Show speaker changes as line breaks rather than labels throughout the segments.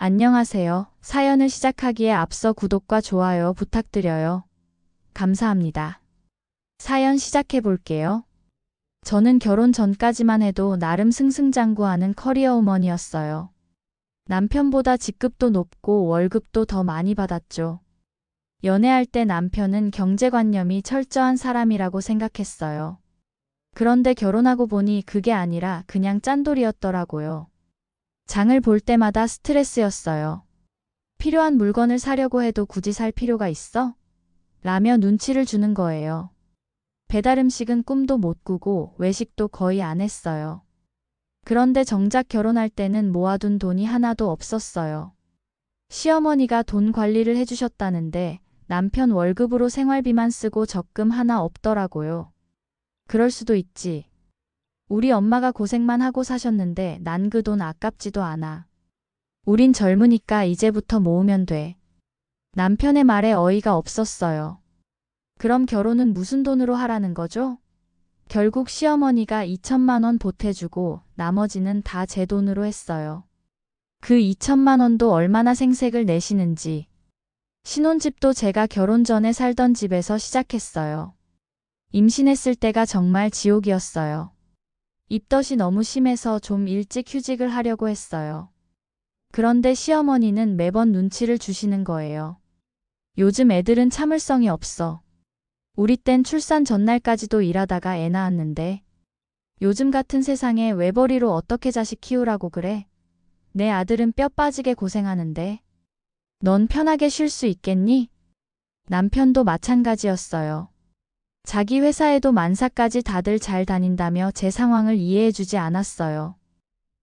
안녕하세요. 사연을 시작하기에 앞서 구독과 좋아요 부탁드려요. 감사합니다. 사연 시작해 볼게요. 저는 결혼 전까지만 해도 나름 승승장구하는 커리어 우먼이었어요. 남편보다 직급도 높고 월급도 더 많이 받았죠. 연애할 때 남편은 경제관념이 철저한 사람이라고 생각했어요. 그런데 결혼하고 보니 그게 아니라 그냥 짠돌이었더라고요. 장을 볼 때마다 스트레스였어요. 필요한 물건을 사려고 해도 굳이 살 필요가 있어? 라며 눈치를 주는 거예요. 배달 음식은 꿈도 못 꾸고 외식도 거의 안 했어요. 그런데 정작 결혼할 때는 모아둔 돈이 하나도 없었어요. 시어머니가 돈 관리를 해주셨다는데 남편 월급으로 생활비만 쓰고 적금 하나 없더라고요. 그럴 수도 있지. 우리 엄마가 고생만 하고 사셨는데 난 그 돈 아깝지도 않아. 우린 젊으니까 이제부터 모으면 돼. 남편의 말에 어이가 없었어요. 그럼 결혼은 무슨 돈으로 하라는 거죠? 결국 시어머니가 2천만 원 보태주고 나머지는 다 제 돈으로 했어요. 그 2천만 원도 얼마나 생색을 내시는지. 신혼집도 제가 결혼 전에 살던 집에서 시작했어요. 임신했을 때가 정말 지옥이었어요. 입덧이 너무 심해서 좀 일찍 휴직을 하려고 했어요. 그런데 시어머니는 매번 눈치를 주시는 거예요. 요즘 애들은 참을성이 없어. 우리 땐 출산 전날까지도 일하다가 애 낳았는데. 요즘 같은 세상에 외벌이로 어떻게 자식 키우라고 그래? 내 아들은 뼈 빠지게 고생하는데. 넌 편하게 쉴 수 있겠니? 남편도 마찬가지였어요. 자기 회사에도 만사까지 다들 잘 다닌다며 제 상황을 이해해주지 않았어요.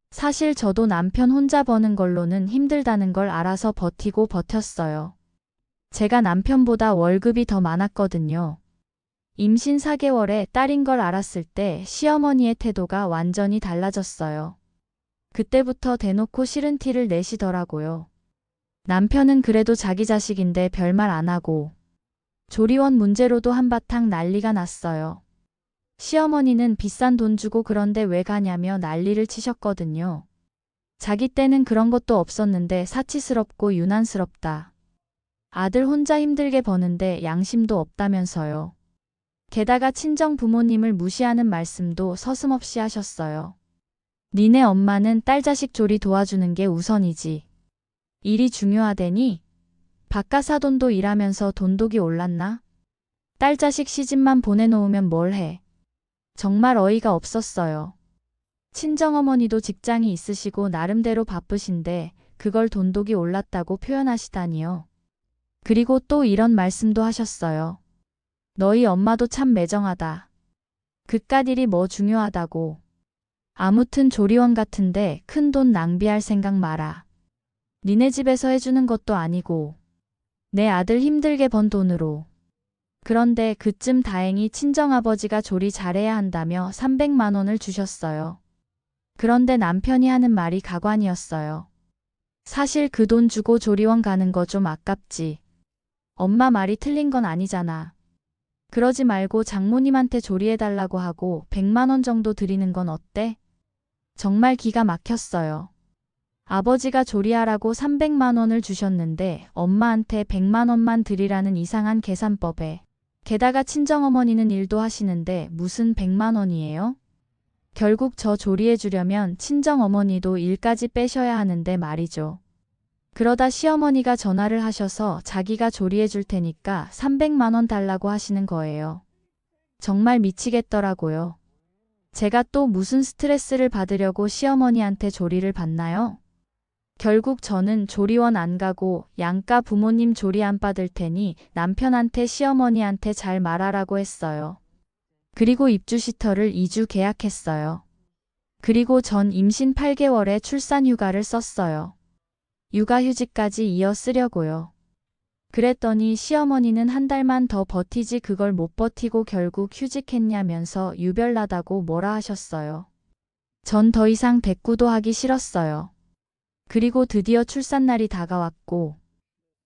사실 저도 남편 혼자 버는 걸로는 힘들다는 걸 알아서 버티고 버텼어요. 제가 남편보다 월급이 더 많았거든요. 임신 4개월에 딸인 걸 알았을 때 시어머니의 태도가 완전히 달라졌어요. 그때부터 대놓고 싫은 티를 내시더라고요. 남편은 그래도 자기 자식인데 별말 안 하고 조리원 문제로도 한바탕 난리가 났어요. 시어머니는 비싼 돈 주고 그런데 왜 가냐며 난리를 치셨거든요. 자기 때는 그런 것도 없었는데 사치스럽고 유난스럽다. 아들 혼자 힘들게 버는데 양심도 없다면서요. 게다가 친정 부모님을 무시하는 말씀도 서슴없이 하셨어요. 니네 엄마는 딸 자식 조리 도와주는 게 우선이지. 일이 중요하대니? 바깥 사돈도 일하면서 돈독이 올랐나? 딸 자식 시집만 보내놓으면 뭘 해? 정말 어이가 없었어요. 친정어머니도 직장이 있으시고 나름대로 바쁘신데 그걸 돈독이 올랐다고 표현하시다니요. 그리고 또 이런 말씀도 하셨어요. 너희 엄마도 참 매정하다. 그깟 일이 뭐 중요하다고. 아무튼 조리원 같은데 큰 돈 낭비할 생각 마라. 니네 집에서 해주는 것도 아니고. 내 아들 힘들게 번 돈으로. 그런데 그쯤 다행히 친정아버지가 조리 잘해야 한다며 300만 원을 주셨어요. 그런데 남편이 하는 말이 가관이었어요. 사실 그 돈 주고 조리원 가는 거 좀 아깝지. 엄마 말이 틀린 건 아니잖아. 그러지 말고 장모님한테 조리해달라고 하고 100만 원 정도 드리는 건 어때? 정말 기가 막혔어요. 아버지가 조리하라고 300만 원을 주셨는데 엄마한테 100만 원만 드리라는 이상한 계산법에. 게다가 친정어머니는 일도 하시는데 무슨 100만 원이에요? 결국 저 조리해 주려면 친정어머니도 일까지 빼셔야 하는데 말이죠. 그러다 시어머니가 전화를 하셔서 자기가 조리해 줄 테니까 300만 원 달라고 하시는 거예요. 정말 미치겠더라고요. 제가 또 무슨 스트레스를 받으려고 시어머니한테 조리를 받나요? 결국 저는 조리원 안 가고 양가 부모님 조리 안 받을 테니 남편한테 시어머니한테 잘 말하라고 했어요. 그리고 입주 시터를 2주 계약했어요. 그리고 전 임신 8개월에 출산 휴가를 썼어요. 육아휴직까지 이어 쓰려고요. 그랬더니 시어머니는 한 달만 더 버티지 그걸 못 버티고 결국 휴직했냐면서 유별나다고 뭐라 하셨어요. 전 더 이상 대꾸도 하기 싫었어요. 그리고 드디어 출산날이 다가왔고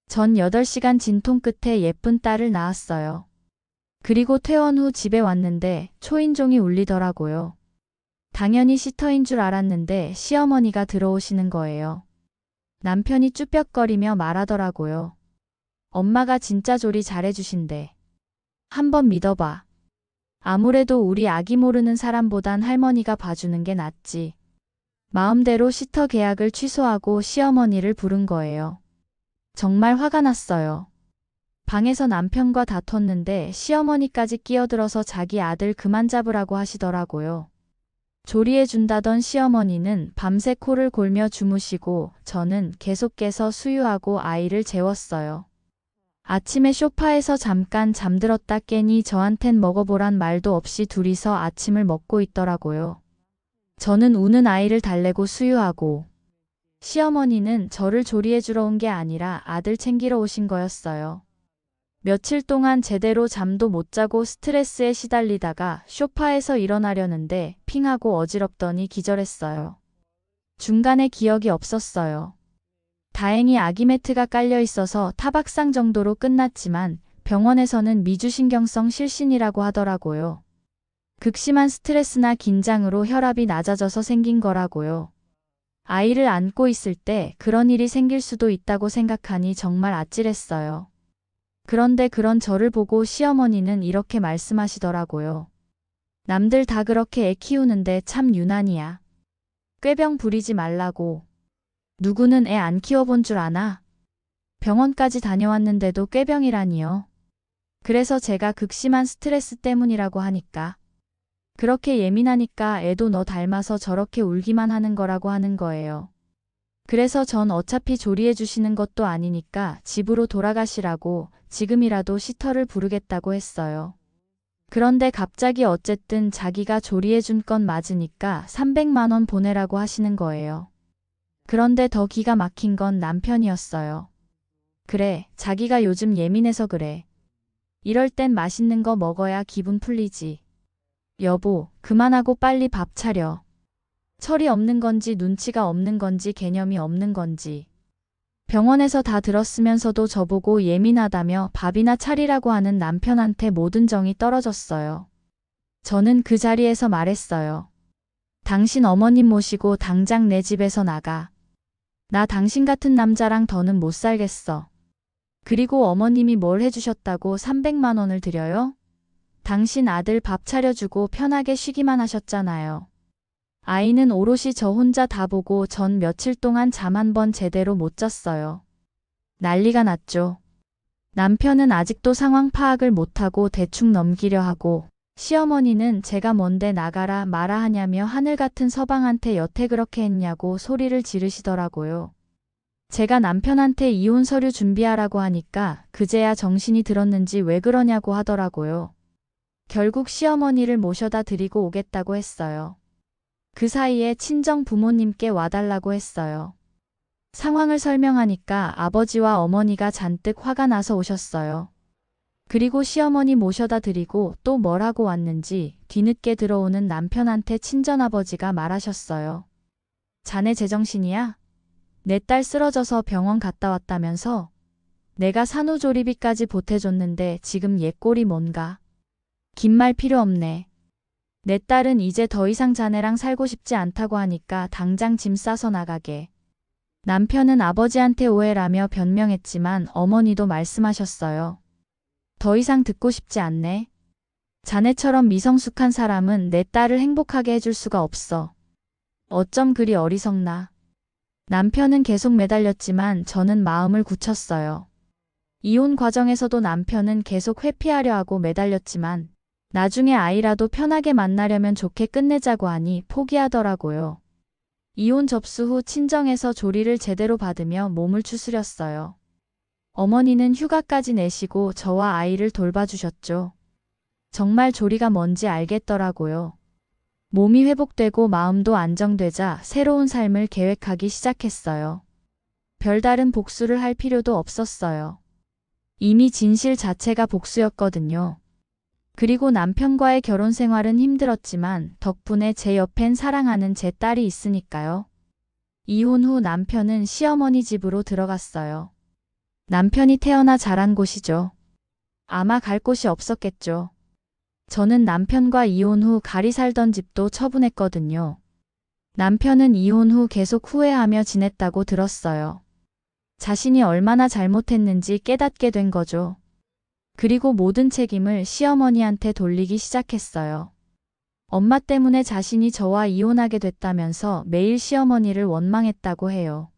전 8시간 진통 끝에 예쁜 딸을 낳았어요. 그리고 퇴원 후 집에 왔는데 초인종이 울리더라고요. 당연히 시터인 줄 알았는데 시어머니가 들어오시는 거예요. 남편이 쭈뼛거리며 말하더라고요. 엄마가 진짜 조리 잘해주신대. 한번 믿어봐. 아무래도 우리 아기 모르는 사람보단 할머니가 봐주는 게 낫지. 마음대로 시터 계약을 취소하고 시어머니를 부른 거예요. 정말 화가 났어요. 방에서 남편과 다퉜는데 시어머니까지 끼어들어서 자기 아들 그만 잡으라고 하시더라고요. 조리해준다던 시어머니는 밤새 코를 골며 주무시고 저는 계속 깨서 수유하고 아이를 재웠어요. 아침에 소파에서 잠깐 잠들었다 깨니 저한텐 먹어보란 말도 없이 둘이서 아침을 먹고 있더라고요. 저는 우는 아이를 달래고 수유하고 시어머니는 저를 조리해주러 온 게 아니라 아들 챙기러 오신 거였어요. 며칠 동안 제대로 잠도 못 자고 스트레스에 시달리다가 소파에서 일어나려는데 핑하고 어지럽더니 기절했어요. 중간에 기억이 없었어요. 다행히 아기 매트가 깔려 있어서 타박상 정도로 끝났지만 병원에서는 미주신경성 실신이라고 하더라고요. 극심한 스트레스나 긴장으로 혈압이 낮아져서 생긴 거라고요. 아이를 안고 있을 때 그런 일이 생길 수도 있다고 생각하니 정말 아찔했어요. 그런데 그런 저를 보고 시어머니는 이렇게 말씀하시더라고요. 남들 다 그렇게 애 키우는데 참 유난이야. 꾀병 부리지 말라고. 누구는 애 안 키워본 줄 아나? 병원까지 다녀왔는데도 꾀병이라니요. 그래서 제가 극심한 스트레스 때문이라고 하니까. 그렇게 예민하니까 애도 너 닮아서 저렇게 울기만 하는 거라고 하는 거예요. 그래서 전 어차피 조리해 주시는 것도 아니니까 집으로 돌아가시라고 지금이라도 시터를 부르겠다고 했어요. 그런데 갑자기 어쨌든 자기가 조리해 준 건 맞으니까 300만 원 보내라고 하시는 거예요. 그런데 더 기가 막힌 건 남편이었어요. 그래, 자기가 요즘 예민해서 그래. 이럴 땐 맛있는 거 먹어야 기분 풀리지. 여보, 그만하고 빨리 밥 차려. 철이 없는 건지 눈치가 없는 건지 개념이 없는 건지. 병원에서 다 들었으면서도 저보고 예민하다며 밥이나 차리라고 하는 남편한테 모든 정이 떨어졌어요. 저는 그 자리에서 말했어요. 당신 어머님 모시고 당장 내 집에서 나가. 나 당신 같은 남자랑 더는 못 살겠어. 그리고 어머님이 뭘 해주셨다고 300만 원을 드려요? 당신 아들 밥 차려주고 편하게 쉬기만 하셨잖아요. 아이는 오롯이 저 혼자 다 보고 전 며칠 동안 잠 한 번 제대로 못 잤어요. 난리가 났죠. 남편은 아직도 상황 파악을 못하고 대충 넘기려 하고 시어머니는 제가 뭔데 나가라 마라 하냐며 하늘 같은 서방한테 여태 그렇게 했냐고 소리를 지르시더라고요. 제가 남편한테 이혼 서류 준비하라고 하니까 그제야 정신이 들었는지 왜 그러냐고 하더라고요. 결국 시어머니를 모셔다 드리고 오겠다고 했어요. 그 사이에 친정 부모님께 와달라고 했어요. 상황을 설명하니까 아버지와 어머니가 잔뜩 화가 나서 오셨어요. 그리고 시어머니 모셔다 드리고 또 뭘 하고 왔는지 뒤늦게 들어오는 남편한테 친정아버지가 말하셨어요. 자네 제정신이야? 내 딸 쓰러져서 병원 갔다 왔다면서? 내가 산후조리비까지 보태줬는데 지금 얘 꼴이 뭔가? 긴 말 필요 없네. 내 딸은 이제 더 이상 자네랑 살고 싶지 않다고 하니까 당장 짐 싸서 나가게. 남편은 아버지한테 오해라며 변명했지만 어머니도 말씀하셨어요. 더 이상 듣고 싶지 않네. 자네처럼 미성숙한 사람은 내 딸을 행복하게 해줄 수가 없어. 어쩜 그리 어리석나. 남편은 계속 매달렸지만 저는 마음을 굳혔어요. 이혼 과정에서도 남편은 계속 회피하려 하고 매달렸지만 나중에 아이라도 편하게 만나려면 좋게 끝내자고 하니 포기하더라고요. 이혼 접수 후 친정에서 조리를 제대로 받으며 몸을 추스렸어요. 어머니는 휴가까지 내시고 저와 아이를 돌봐주셨죠. 정말 조리가 뭔지 알겠더라고요. 몸이 회복되고 마음도 안정되자 새로운 삶을 계획하기 시작했어요. 별다른 복수를 할 필요도 없었어요. 이미 진실 자체가 복수였거든요. 그리고 남편과의 결혼 생활은 힘들었지만 덕분에 제 옆엔 사랑하는 제 딸이 있으니까요. 이혼 후 남편은 시어머니 집으로 들어갔어요. 남편이 태어나 자란 곳이죠. 아마 갈 곳이 없었겠죠. 저는 남편과 이혼 후 가리 살던 집도 처분했거든요. 남편은 이혼 후 계속 후회하며 지냈다고 들었어요. 자신이 얼마나 잘못했는지 깨닫게 된 거죠. 그리고 모든 책임을 시어머니한테 돌리기 시작했어요. 엄마 때문에 자신이 저와 이혼하게 됐다면서 매일 시어머니를 원망했다고 해요.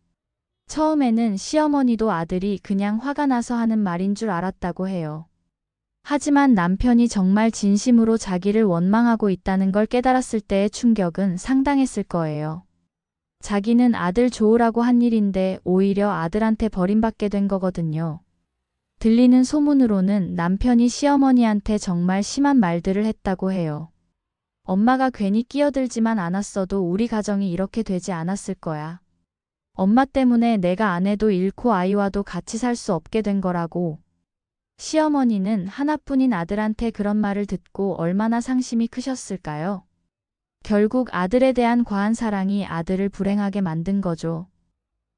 처음에는 시어머니도 아들이 그냥 화가 나서 하는 말인 줄 알았다고 해요. 하지만 남편이 정말 진심으로 자기를 원망하고 있다는 걸 깨달았을 때의 충격은 상당했을 거예요. 자기는 아들 좋으라고 한 일인데 오히려 아들한테 버림받게 된 거거든요. 들리는 소문으로는 남편이 시어머니한테 정말 심한 말들을 했다고 해요. 엄마가 괜히 끼어들지만 않았어도 우리 가정이 이렇게 되지 않았을 거야. 엄마 때문에 내가 아내도 잃고 아이와도 같이 살 수 없게 된 거라고. 시어머니는 하나뿐인 아들한테 그런 말을 듣고 얼마나 상심이 크셨을까요? 결국 아들에 대한 과한 사랑이 아들을 불행하게 만든 거죠.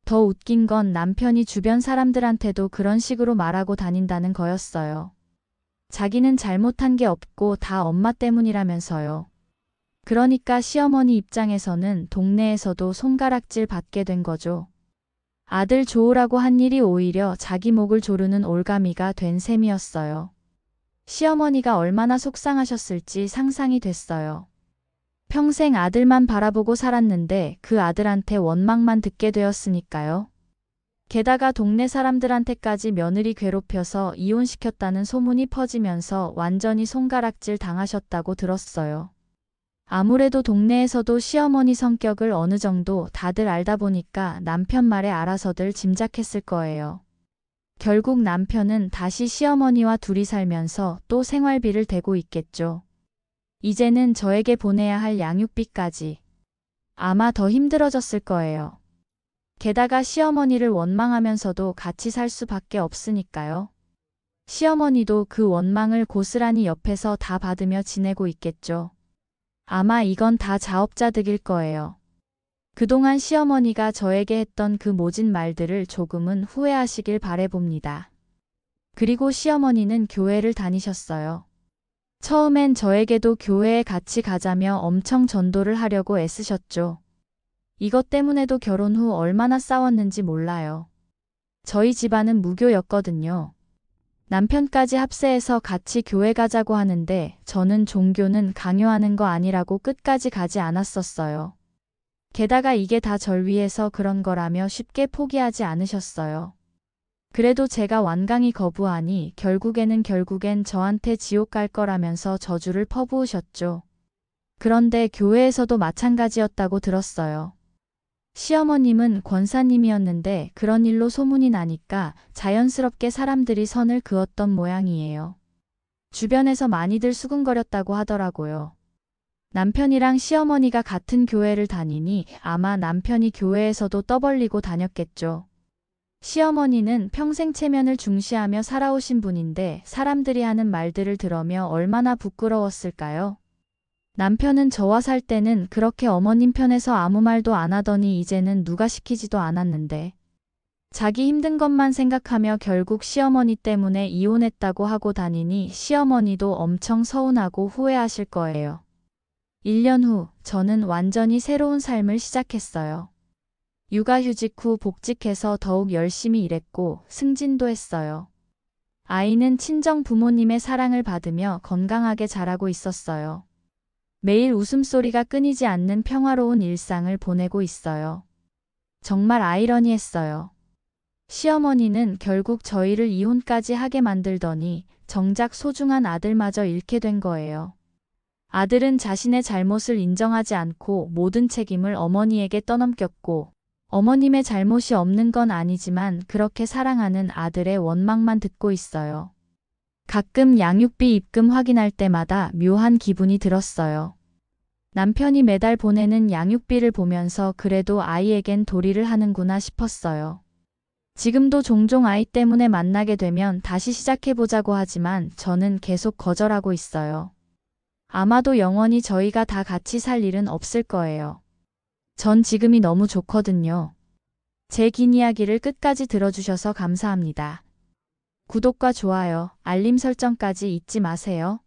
더 웃긴 건 남편이 주변 사람들한테도 그런 식으로 말하고 다닌다는 거였어요. 자기는 잘못한 게 없고 다 엄마 때문이라면서요. 그러니까 시어머니 입장에서는 동네에서도 손가락질 받게 된 거죠. 아들 좋으라고 한 일이 오히려 자기 목을 조르는 올가미가 된 셈이었어요. 시어머니가 얼마나 속상하셨을지 상상이 됐어요. 평생 아들만 바라보고 살았는데 그 아들한테 원망만 듣게 되었으니까요. 게다가 동네 사람들한테까지 며느리 괴롭혀서 이혼시켰다는 소문이 퍼지면서 완전히 손가락질 당하셨다고 들었어요. 아무래도 동네에서도 시어머니 성격을 어느 정도 다들 알다 보니까 남편 말에 알아서들 짐작했을 거예요. 결국 남편은 다시 시어머니와 둘이 살면서 또 생활비를 대고 있겠죠. 이제는 저에게 보내야 할 양육비까지. 아마 더 힘들어졌을 거예요. 게다가 시어머니를 원망하면서도 같이 살 수밖에 없으니까요. 시어머니도 그 원망을 고스란히 옆에서 다 받으며 지내고 있겠죠. 아마 이건 다 자업자득일 거예요. 그동안 시어머니가 저에게 했던 그 모진 말들을 조금은 후회하시길 바라봅니다. 그리고 시어머니는 교회를 다니셨어요. 처음엔 저에게도 교회에 같이 가자며 엄청 전도를 하려고 애쓰셨죠. 이것 때문에도 결혼 후 얼마나 싸웠는지 몰라요. 저희 집안은 무교였거든요. 남편까지 합세해서 같이 교회 가자고 하는데 저는 종교는 강요하는 거 아니라고 끝까지 가지 않았었어요. 게다가 이게 다 절 위해서 그런 거라며 쉽게 포기하지 않으셨어요. 그래도 제가 완강히 거부하니 결국엔 저한테 지옥 갈 거라면서 저주를 퍼부으셨죠. 그런데 교회에서도 마찬가지였다고 들었어요. 시어머님은 권사님이었는데 그런 일로 소문이 나니까 자연스럽게 사람들이 선을 그었던 모양이에요. 주변에서 많이들 수근거렸다고 하더라고요. 남편이랑 시어머니가 같은 교회를 다니니 아마 남편이 교회에서도 떠벌리고 다녔겠죠. 시어머니는 평생 체면을 중시하며 살아오신 분인데 사람들이 하는 말들을 들으며 얼마나 부끄러웠을까요? 남편은 저와 살 때는 그렇게 어머님 편에서 아무 말도 안 하더니 이제는 누가 시키지도 않았는데 자기 힘든 것만 생각하며 결국 시어머니 때문에 이혼했다고 하고 다니니 시어머니도 엄청 서운하고 후회하실 거예요. 1년 후 저는 완전히 새로운 삶을 시작했어요. 육아휴직 후 복직해서 더욱 열심히 일했고 승진도 했어요. 아이는 친정 부모님의 사랑을 받으며 건강하게 자라고 있었어요. 매일 웃음소리가 끊이지 않는 평화로운 일상을 보내고 있어요. 정말 아이러니했어요. 시어머니는 결국 저희를 이혼까지 하게 만들더니 정작 소중한 아들마저 잃게 된 거예요. 아들은 자신의 잘못을 인정하지 않고 모든 책임을 어머니에게 떠넘겼고 어머님의 잘못이 없는 건 아니지만 그렇게 사랑하는 아들의 원망만 듣고 있어요. 가끔 양육비 입금 확인할 때마다 묘한 기분이 들었어요. 남편이 매달 보내는 양육비를 보면서 그래도 아이에겐 도리를 하는구나 싶었어요. 지금도 종종 아이 때문에 만나게 되면 다시 시작해보자고 하지만 저는 계속 거절하고 있어요. 아마도 영원히 저희가 다 같이 살 일은 없을 거예요. 전 지금이 너무 좋거든요. 제 긴 이야기를 끝까지 들어주셔서 감사합니다. 구독과 좋아요, 알림 설정까지 잊지 마세요.